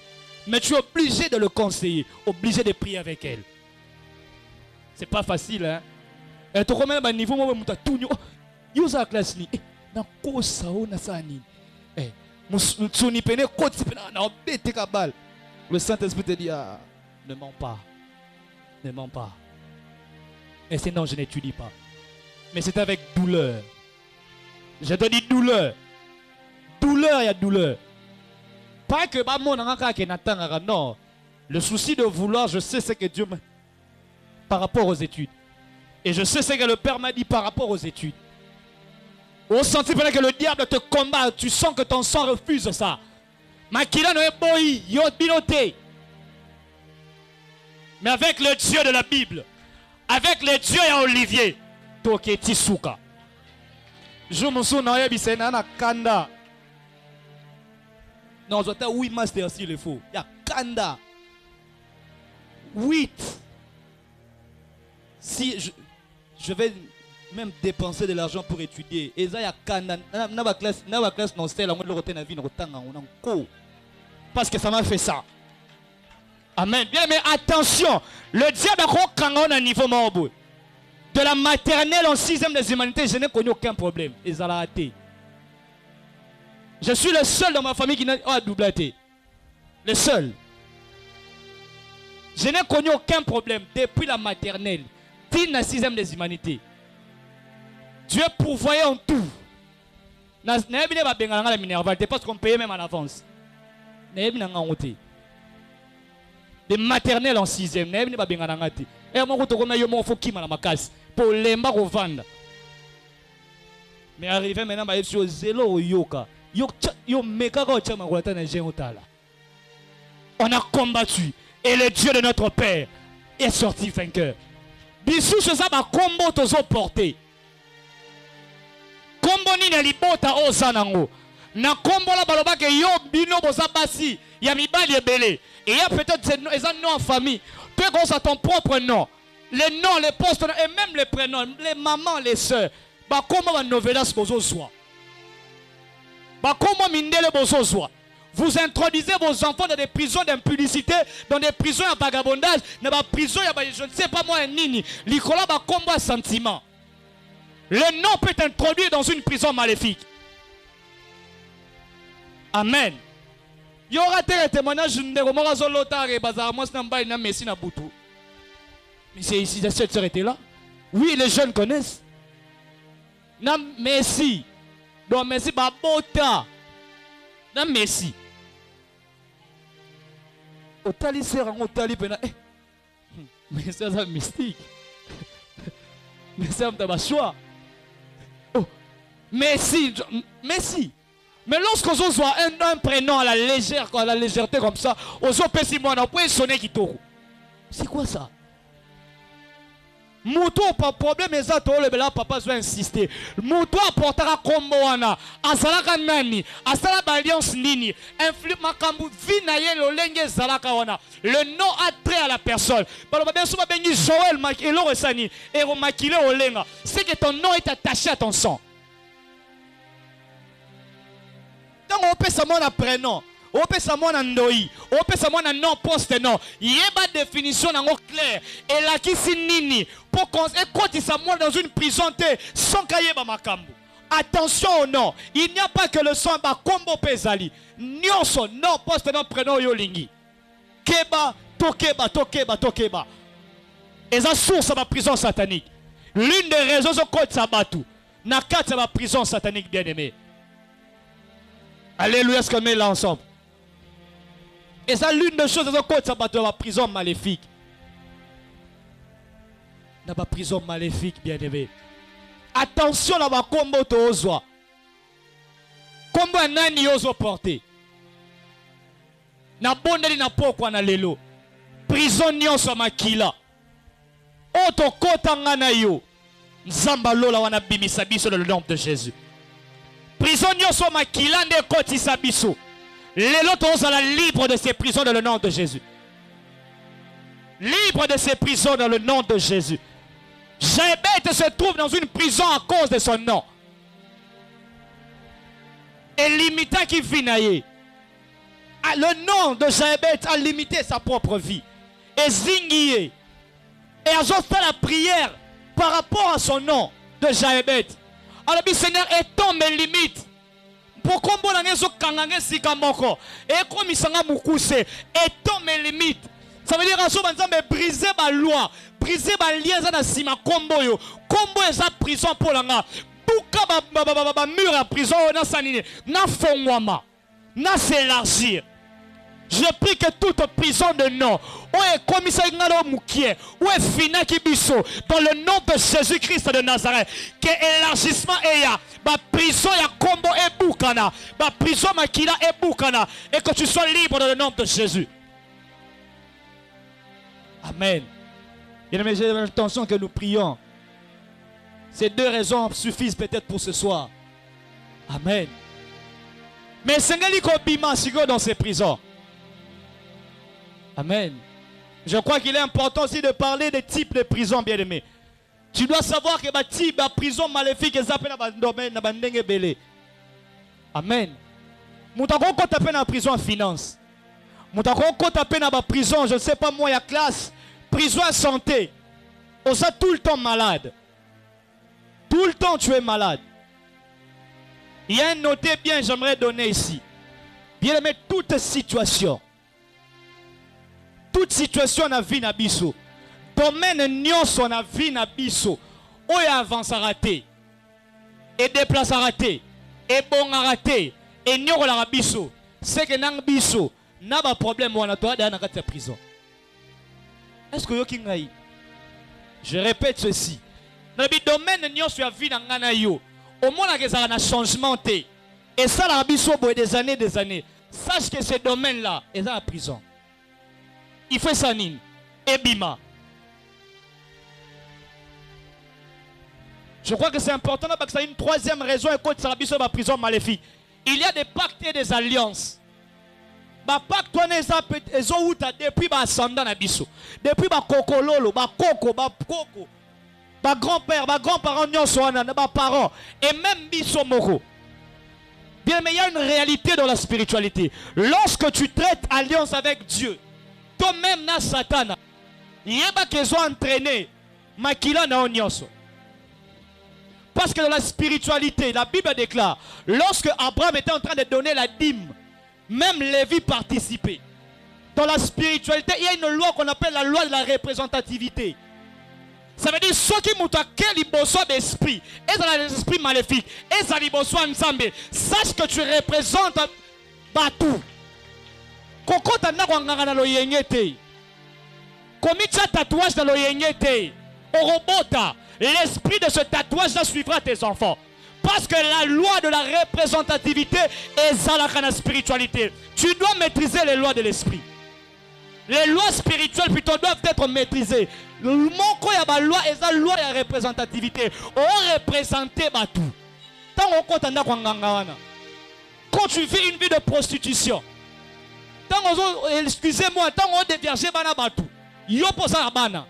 Mais tu es obligé de le conseiller, obligé de prier avec elle. C'est pas facile, hein? Et tu remets un niveau, moi, je suis tout la classe. Na kosa ona sani. Musuni pene koti pene na obete kabal. Le Saint-Esprit te dit ne mens pas. Ne mens pas. Et sinon je n'étudie pas. Mais c'est avec douleur. Je te dis douleur. Douleur, il y a douleur. Pas que non. Le souci de vouloir, je sais ce que Dieu m'a par rapport aux études. Et je sais ce que le Père m'a dit par rapport aux études. Au senti que le diable te combat, tu sens que ton sang refuse ça. Makila no eboyi, yo biloté. Mais avec le Dieu de la Bible, avec le Dieu et Olivier, toke tisuka. Je me souviens na kanda. Non, je dois 8 masters s'il le faut. Il y a Kanda. 8. Si je vais même dépenser de l'argent pour étudier. Et ça, il y a Kanda. Dans la classe, non, c'est la moindre de la vie, parce que ça m'a fait ça. Amen. Bien, mais attention. Le diable a un niveau mort. De la maternelle en 6e des humanités, je n'ai connu aucun problème. Ils ont raté. Je suis le seul dans ma famille qui n'a pas double raté. Le seul. Je n'ai connu aucun problème depuis la maternelle. Till la 6e des humanités. Dieu pourvoyait en tout. Parce qu'on payait même en avance. De maternelle en 6e. Et moi, je suis pour lemba vendre. Mais arrivé maintenant, je suis au zélo yoka. On a combattu et le Dieu de notre Père est sorti vainqueur. Bisou ce ça va combo tozo porter. Combo ni na libota ozanango. Na combo la baloba ke yo bino boza basi ya mibali ebele. Et il y a peut-être des noms en famille. Tu as ton propre nom. Les noms, les postes et même les prénoms, les mamans, les soeurs. Bah comment va novelas bozo soa. Bah comment mindele bozo soa. Vous introduisez vos enfants dans des prisons d'impudicité, dans des prisons à vagabondage, dans des prisons je ne sais pas moi nini. L'ikola bah combat sentiment. Le nom peut t'introduire dans une prison maléfique. Amen. Il y aura des témoignages mais c'est ici, cette sœur était là. Oui, les jeunes connaissent. Na Messi. Donc Messi babota. Na Messi. Otali sera otali pena. Mais c'est un mystique. Mais c'est un tabachoua. Oh, Messi, Messi. Mais lorsqu'on voit un prénom à la légèreté comme ça, on peut sonner qui toro. C'est quoi ça? Moutou pas problème et ça le papa doit insister. Moutou apportera combo wana, azalaka nani, azala alliance nini, influe makambu vinaye lolenge zalaka wana. Le nom a trait à la personne. Balo bien souvent bengi Joël makilo resani et remakile olenga. C'est que ton nom est attaché à ton sang. On peut savoir un prénom, on peut savoir un nom, on peut savoir un nom poste non. Il y a pas de définition claire. Et là qui nini pour qu'on écoute ça dans une prison sans cahier makambu. Attention au nom. Il n'y a pas que le sang ba combo pesali. Nyonso non poste non prénom yolingi. Keba tokeba tokeba tokeba. Et ça source à ma prison satanique. L'une des raisons c'est code sabatu. Na quatre ma prison satanique bien aimé. Alléluia, est-ce qu'on met là ensemble? Et ça, l'une des choses, c'est dans la prison maléfique. Dans la prison maléfique, bien aimé. Attention, là, combo to ozwa. Combo nani ozo porter. Na bondeli na pokwa na lelo. Prison nyonso makila. Oto kota ngana yo. Nzamba lola wana bimisa biso dans le nom de Jésus. Prison nyonso makila nde kotisa biso. Lelo tozala libre de ces prisons dans le nom de Jésus. Libre de ces prisons dans le nom de Jésus. Jaébet se trouve dans une prison à cause de son nom. Et limitant qui vit naïe. Le nom de Jaébet a limité sa propre vie. Et zingié. Et a fait la prière par rapport à son nom de Jaébet. Alors, le Seigneur, étend mes limites. Pourquoi étend mes limites. Ça veut dire que briser ma loi, briser ma lien dans sima combo yo. Combo est sa prison pour l'anga. Pouka ba mur à prison na sanine. Na fongwama. Na s'élargir. Je prie que toute prison de nom, où est commissaire Ngalo Moukier, où est Fina Kibiso, dans le nom de Jésus-Christ de Nazareth, que élargissement est ya, ma prison ya combo et boukana, ma prison makila et boukana, et que tu sois libre dans le nom de Jésus. Amen. Bien-aimés, j'ai l'intention que nous prions. Ces deux raisons suffisent peut-être pour ce soir. Amen. Mais Seigneur, Bima Sigo dans ces prisons. Amen. Je crois qu'il est important aussi de parler des types de prisons, bien-aimés. Tu dois savoir que les types de prison maléfique, ils appellent dans le domaine de belé. Amen. Moutako ko tapé dans la prison en finance. Moutako kota pe na ba prison, je ne sais pas moi, il y a classe, prison à santé. On sait tout le temps malade. Tout le temps tu es malade. Il y a un noté bien, j'aimerais donner ici. Bien aimé, toute situation na vie na biso. Domaine nyonso na vie na biso. Oyo avance raté. Et déplace raté. Et bon raté. Et nyoko la biso. C'est que nang biso. Na ba problème wana to ada na kati ya prison. Est-ce que yo kingai? Je répète ceci. Dans le domaine nyonso ya vie na ngana yo. Au moins que ça a un changement. Et ça la biso boy des années. Sache que ce domaine là est dans la prison. Il fait ça nini. Et bima. Je crois que c'est important parce que c'est une troisième raison et quand ça la biso la prison maléfique. Il y a des pactes et des alliances. Ba pacte toi ezo uta depuis ba ascendant na biso. Depuis ba kokololo, ba koko, ba grand-père, ba grand-parents nyonso wana, ba parents et même biso moko. Bien mais il y a une réalité dans la spiritualité. Lorsque tu traites alliance avec Dieu, toi-même na Satan, yeba kezo entraîné makila na nyonso. Parce que dans la spiritualité, la Bible déclare, lorsque Abraham était en train de donner la dîme, même Lévi participait. Dans la spiritualité, il y a une loi qu'on appelle la loi de la représentativité. Ça veut dire ceux qui montrent quel liboso d'esprit, et dans l'esprit maléfique, et dans liboso ensemble, sache que tu représentes Batou. Koko tanda kwanganga na loyengete. Komicha tatouage na loyengete. Orobota, l'esprit de ce tatouage là suivra tes enfants. Parce que la loi de la représentativité est dans la spiritualité. Tu dois maîtriser les lois de l'esprit. Les lois spirituelles plutôt doivent être maîtrisées. Mon quoi y a la loi et la loi de la représentativité. On représente tout. Quand tu vis une vie de prostitution, excusez-moi, tant on dévierge bana batou. Yo posa la bana.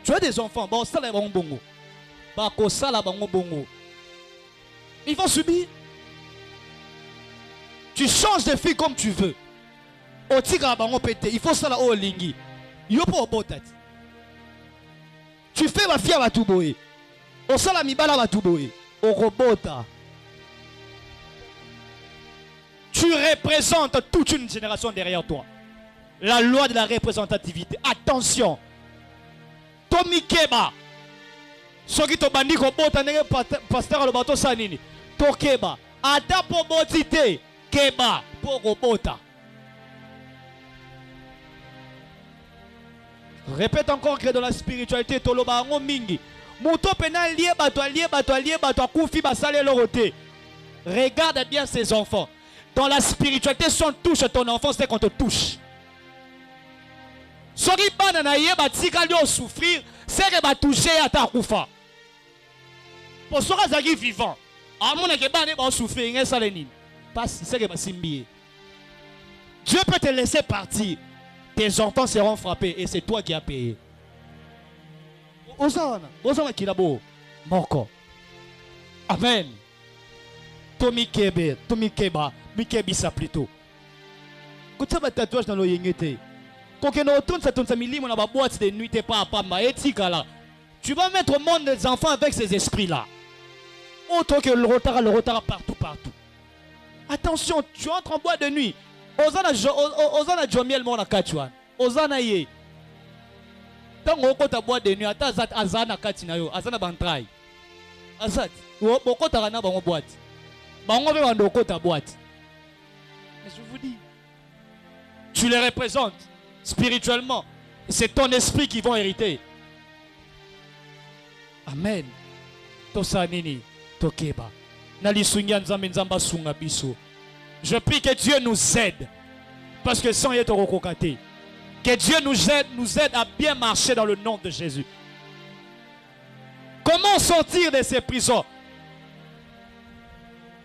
Tu as des enfants, bon ça là bon bongo. Bako ça là bon bongo. Ils vont subir. Tu changes de fille comme tu veux. Il faut ça là au lingi. Yo po botati. Tu fais ma fille à Batouboé. Au salami bala Batouboé. Au robota. Tu représentes toute une génération derrière toi. La loi de la représentativité. Attention. Tomi Keba. Soki to bandi ko bota nenge pasteur le bateau sanini. To Keba. Ata po botite. Keba po robota. Répète encore que dans la spiritualité toloba ngo mingi. Muto penal lié bato akufi basale loroté. Regarde bien ses enfants. Dans la spiritualité, si on touche ton enfant, c'est qu'on te touche. Soki bana na ye batika li souffrir, c'est que ba toucher ata kufa. Pour soka zaki vivant. Amona ke bana ba souffrir ngesa lenini. Pas c'est que ba simbié. Dieu peut te laisser partir. Tes enfants seront frappés et c'est toi qui as payé. Osana kilabo moko. Amen. Tomi Keba, Mikebisa plutôt. Quand tu as tatouage dans l'oyengete, quand tu as milimo dans la boîte de nuit, t'es pas à Pamba, etika là. Tu vas mettre au monde des enfants avec ces esprits-là. Autre que le retard partout. Attention, tu entres en boîte de nuit. Ozana Jomiel Mona Katuan. Ozana ye. Tant que tu as boîte de nuit, Azana Katinayo, Azana Bantrai. Azat, beaucoup de gens boîte. Ta boîte. Mais je vous dis, tu les représentes spirituellement. C'est ton esprit qui va hériter. Amen. Tosanini, Tokeba. Je prie que Dieu nous aide. Parce que sans y être recocaté. Que Dieu nous aide à bien marcher dans le nom de Jésus. Comment sortir de ces prisons?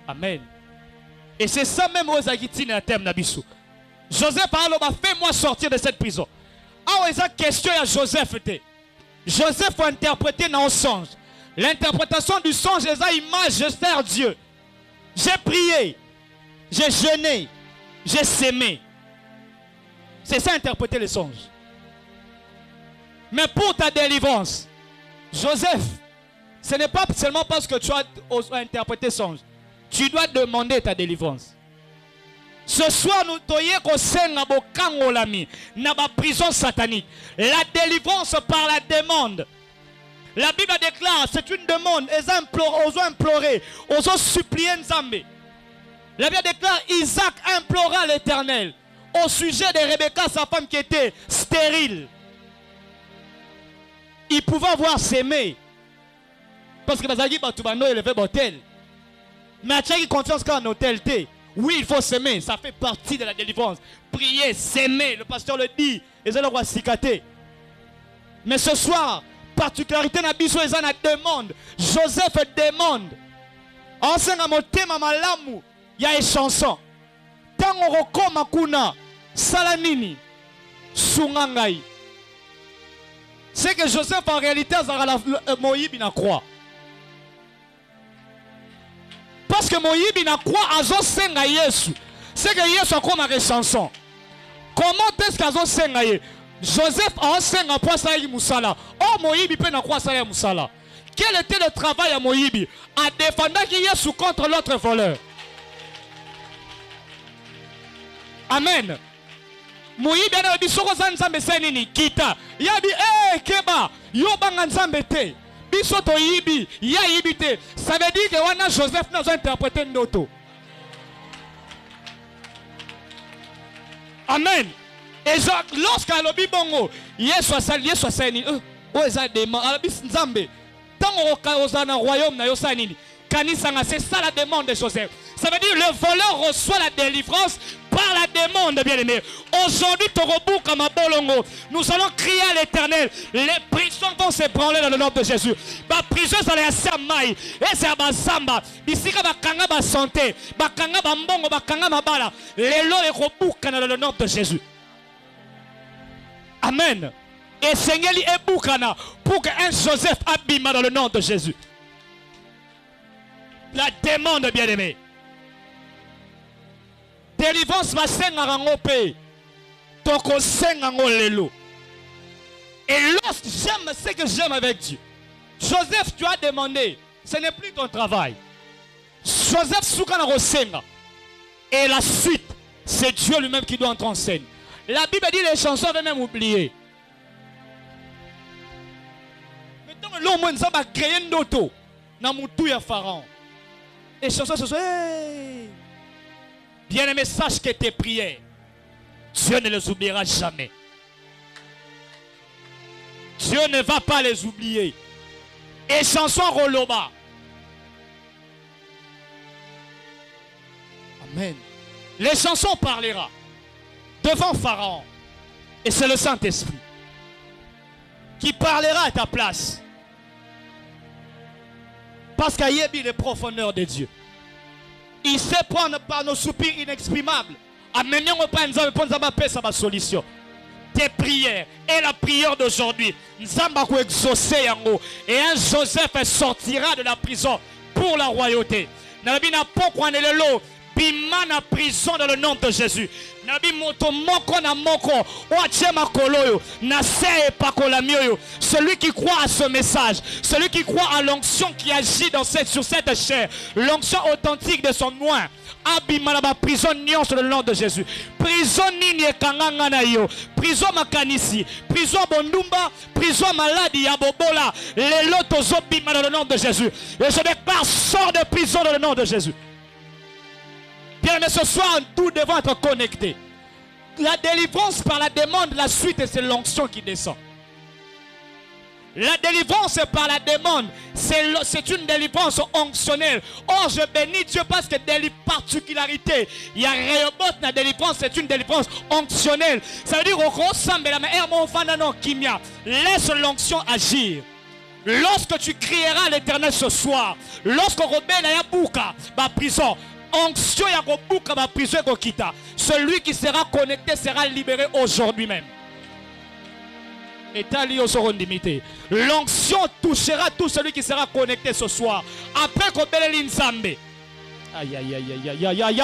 Amen. Et c'est ça même aux Agitines à terme Nabisu. Joseph a fait-moi sortir de cette prison. Ah, il y a question à Joseph. Joseph a interprété dans un songe. L'interprétation du songe est une image, je sers Dieu. J'ai prié. j'ai jeûné, j'ai sémé. C'est ça interpréter les songes. Mais pour ta délivrance, Joseph, ce n'est pas seulement parce que tu as interprété songe. Tu dois demander ta délivrance. Ce soir, nous devons dans la prison satanique. La délivrance par la demande. La Bible déclare, c'est une demande. Ils ont imploré, ils ont supplié Nzambe. La Bible déclare, Isaac implora l'Éternel au sujet de Rebecca, sa femme qui était stérile. Il pouvait avoir s'aimer. Parce que Bazagi Batubano élevé l'hôtel. Mais à qui confiance qu'en hôtel T. Oui, il faut s'aimer. Ça fait partie de la délivrance. Prier, s'aimer. Le pasteur le dit. Et ça doit s'iccater. Mais ce soir, particularité na biso et na demande. Joseph demande. Enseigne à mon thème à malamu. Il y a une chanson. Tango roko makuna. Salanini. Sungangai. C'est que Joseph en réalité a Moïse na croix. Parce que Moïse na croix a senga Yesu. C'est que Yesu a comme une chanson. Comment est-ce qu'à senga Joseph a senga pour ça musala. Oh Moïse peut na croix ça musala. Quel était le travail à Moïse? À défendre Yesu contre l'autre voleur. Amen. Moïse bien dit soko nzambe senini kita. Ya bi keba yo banga nzambe te. Biso to yibi ya yibite. Ça veut dire que wana Joseph n'a pas interprété ndoto. Amen. Et lorsqu'à l'obi bongo, Yesu asali o eza demande alabi nzambe. Tango okaoza na royaume na yo sanini. Kanisanga, c'est ça la demande de Joseph. Ça veut dire le voleur reçoit la délivrance par la demande, bien-aimé. Aujourd'hui, nous allons crier à l'Éternel. Les prisons vont se branler dans le nom de Jésus. Ma prison, ça va être maï. Et c'est à Samba. Ici, va kanga ba santé, ba kanga ba mbongo, ba kanga ma bala. Les lois et rebouka dans le nom de Jésus. Amen. Et Seigneur est boukana pour qu'un Joseph abîme dans le nom de Jésus. La demande, bien-aimé. Délivrance va s'engarango pe. Toko s'engango lelo. Et lorsque j'aime ce que j'aime avec Dieu. Joseph, tu as demandé. Ce n'est plus ton travail. Joseph soukana rosenga. Et la suite, c'est Dieu lui-même qui doit entrer en scène. La Bible dit les chansons avaient même oublié. Maintenant, l'homme a créé une auto. Dans mon tout ya Pharaon. Et chansons se sont. Hey! Bien-aimé, sache que tes prières, Dieu ne les oubliera jamais. Dieu ne va pas les oublier. Et chanson Roloba. Amen. Les chansons parlera devant Pharaon. Et c'est le Saint-Esprit qui parlera à ta place. Parce qu'il y a les profondeurs de Dieu. Il sait prendre par nos soupirs inexprimables. Amenez au pain, nous avons sa solution. Tes prières et la prière d'aujourd'hui. Nous avons exaucé. Et un Joseph sortira de la prison pour la royauté. Nous avons bimana prison dans le nom de Jésus. Nabi moto moko na moko oachema koloyo na se pakola mioyo. Celui qui croit à ce message, celui qui croit à l'onction qui agit sur cette chair, l'onction authentique de son noin. Abimana ba prison nion sur le nom de Jésus. Prison nini kanganga na yo. Prison makanisi, prison bondumba, prison maladie ya bobola. Les lotos zobima dans le nom de Jésus. Et je déclare sort de prison dans le nom de Jésus. Bien, mais ce soir, nous devons être connectés. La délivrance par la demande, la suite, c'est l'onction qui descend. La délivrance par la demande, c'est une délivrance onctionnelle. Or, je bénis Dieu parce que des particularités. Il y a Réobot, la délivrance, c'est une délivrance onctionnelle. Ça veut dire qu'on ressemble à la kimia. Laisse l'onction agir. Lorsque tu crieras à l'Éternel ce soir, lorsque Robin a bouka, ma prison, onction ya kobuka ba prison kokita. Celui qui sera connecté sera libéré aujourd'hui même. Et tali seront limités. L'onction touchera tout celui qui sera connecté ce soir. Après qu'on belle l'inzambe. Aïe aïe aïe aïe aïe aïe aïe.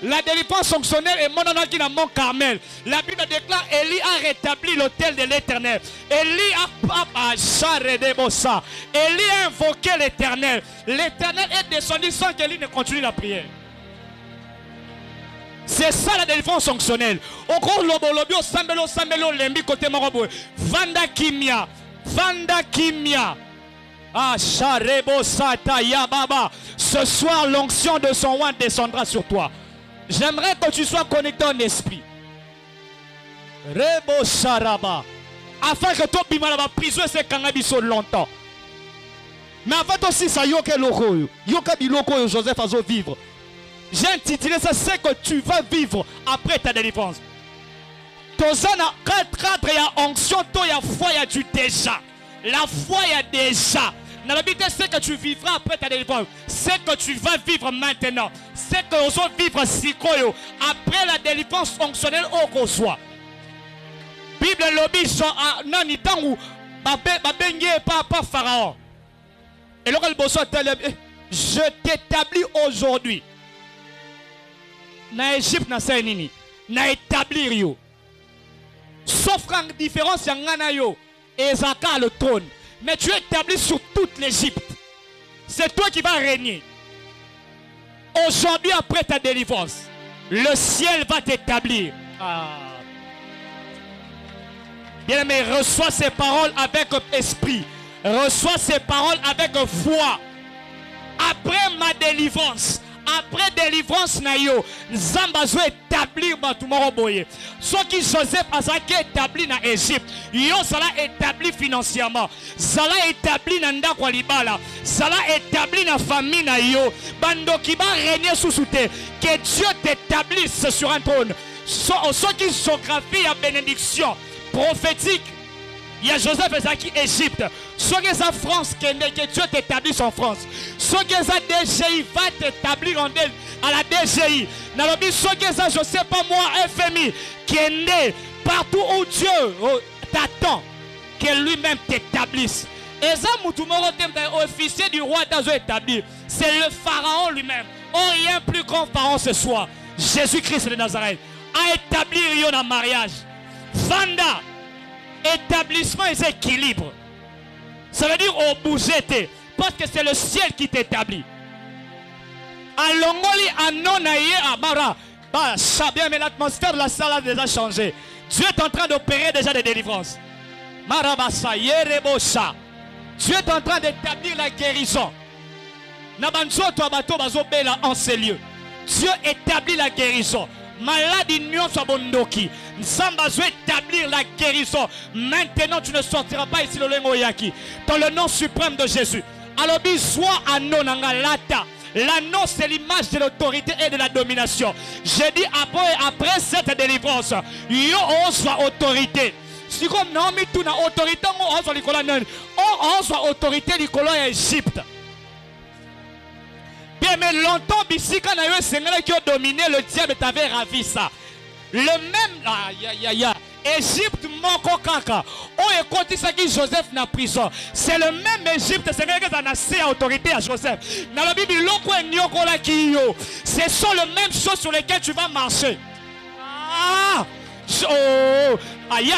La délivrance fonctionnelle est mon qui dans Mont Carmel. La Bible déclare Élie a rétabli l'autel de l'Éternel. Élie a invoqué l'Éternel. L'Éternel est descendu sans qu'Élie ne continue la prière. C'est ça la délivrance fonctionnelle. Au gros lobo sambelo lembi côté morobo. Vanda kimia. Ah, Sharebo Sata Yababa. Ce soir, l'onction de son roi descendra sur toi. J'aimerais que tu sois connecté en esprit. Rebo Sharaba. Afin que toi, Bimala va prison ces cannabiso longtemps. Mais avant aussi, ça yoke loko. Yoka biloko Joseph Azo vivre. J'ai intitulé ça, c'est que tu vas vivre après ta délivrance. Tozana 4 il y a onction, il y a foi, il y a du déjà. La foi, il y a déjà. Dans la Bible, c'est que tu vivras après ta délivrance. C'est que tu vas vivre maintenant. C'est que nous allons vivre sikoyo. Après la délivrance fonctionnelle au reçoit. Bible lobby non ni temps où babengé pas pharaon. Et là le bosso je t'établis aujourd'hui. Na Égypte na sa nini. Na établir yo. Sauf qu'en différence yangana yo Ezaka le trône. Mais tu es établi sur toute l'Égypte. C'est toi qui vas régner. Aujourd'hui, après ta délivrance, le ciel va t'établir. Bien-aimé, reçois ces paroles avec esprit. Reçois ces paroles avec foi. Après ma délivrance, après délivrance nayo, Nzamba zo établir Batumoro Boye. Ce qui Joseph a établi dans l'Égypte, yo sera établi financièrement, sera établi dans Ndakwa Libala, sera établi dans la famille na yo, bando qui va régner sous soute, que Dieu t'établisse sur un trône. Ce qui géographie à bénédiction prophétique. Il y a Joseph Ezaki Égypte. Ce qui est en France, que Dieu t'établisse en France. Ce qui est en DGI va t'établir à la DGI. Dans le but, ce qui est en, je ne sais pas moi, FMI, qui est né partout où Dieu t'attend, que lui-même t'établisse. Et ça, officier du roi d'Azo établi. C'est le pharaon lui-même. Oh, il y a un plus grand pharaon ce soir. Jésus-Christ de Nazareth a établi un mariage. Vanda. Établissement et équilibre. Ça veut dire au bouger, parce que c'est le ciel qui t'établit. À Longoli, à Nonaye, à Mara, bien, mais l'atmosphère de la salle a déjà changé. Dieu est en train d'opérer déjà des délivrances. Marabasa, Yerebosa. Dieu est en train d'établir la guérison. Nabanzo, toi, bateau, bazobela en ces lieux. Dieu établit la guérison. Malade union soit bondoki. Nsamba veut établir la guérison. Maintenant tu ne sortiras pas ici le lengoyaki. Dans le nom suprême de Jésus. Alors sois anonangalata. L'anneau c'est l'image de l'autorité et de la domination. J'ai dit après cette délivrance, yo on soit autorité. Si comme non mais tout na autorité on soit l'ikola non. On soit autorité l'ikola Égypte. Bien, mais longtemps, Bissika n'a eu un Seigneur qui a dominé, le diable t'avait ravi ça. Le même, Égypte, mon kaka. On écoute ça qui Joseph n'a prison. C'est le même Égypte, c'est quelqu'un qui a assez autorité à Joseph. Dans la Bible, ce sont les mêmes choses sur lesquelles tu vas marcher. Aïe.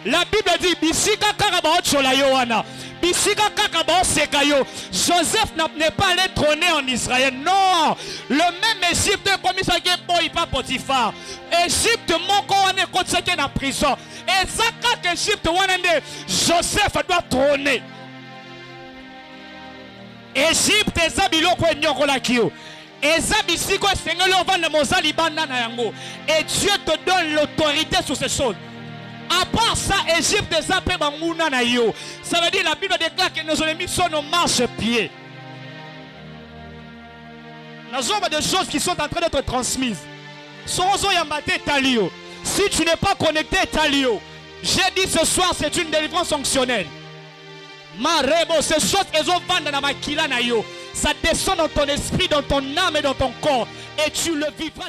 La Bible dit, Bissika karaba chola yoana. Joseph n'est pas allé trôner en Israël. Non. Le même Égypte comme ça qui est pas Potiphar. Égypte mon corps est comme ça qui est en prison. Et ça quand Égypte Joseph doit trôner. Égypte et Zabilo ko nyoko la kio. Et Zabisiko Seigneur le vend mozali banda na yango. Et Dieu te donne l'autorité sur ces choses. À part ça, Égypte ça veut dire la Bible déclare que nos ennemis sont nos marche-pieds. Nous avons des choses qui sont en train d'être transmises. Si tu n'es pas connecté, Talio, j'ai dit ce soir c'est une délivrance fonctionnelle. Ces choses ça descend dans ton esprit, dans ton âme et dans ton corps. Et tu le vivras.